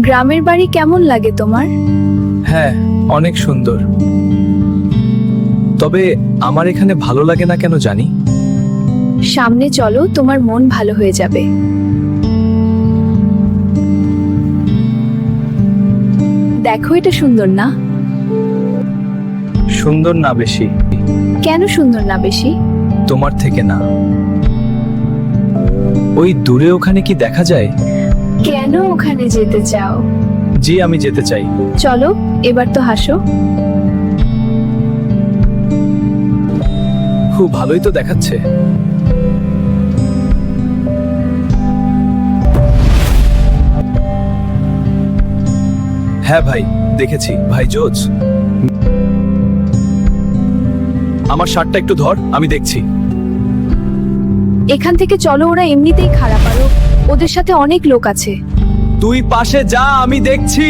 গ্রামের বাড়ি কেমন লাগে তোমার? হ্যাঁ, অনেক সুন্দর। তবে আমার এখানে ভালো লাগে না কেন জানি। সামনে চলো, তোমার মন ভালো হয়ে যাবে। দেখো, এটা সুন্দর না? সুন্দর না বেশি? কেন সুন্দর না বেশি? তোমার থেকে না। ওই দূরে ওখানে কি দেখা যায়? কেন ওখানে যেতে চাও? জি, আমি যেতে চাই। চলো, এবার তো হাসো। খুব ভালোই তো দেখাচ্ছে। হ্যাঁ ভাই, দেখেছি। ভাই জোজ, আমার শার্টটা একটু ধর, আমি দেখছি। এখান থেকে চলো, ওরা এমনিতেই খারাপ, আরো ওদের সাথে অনেক লোক আছে। তুই পাশে যা, আমি দেখছি।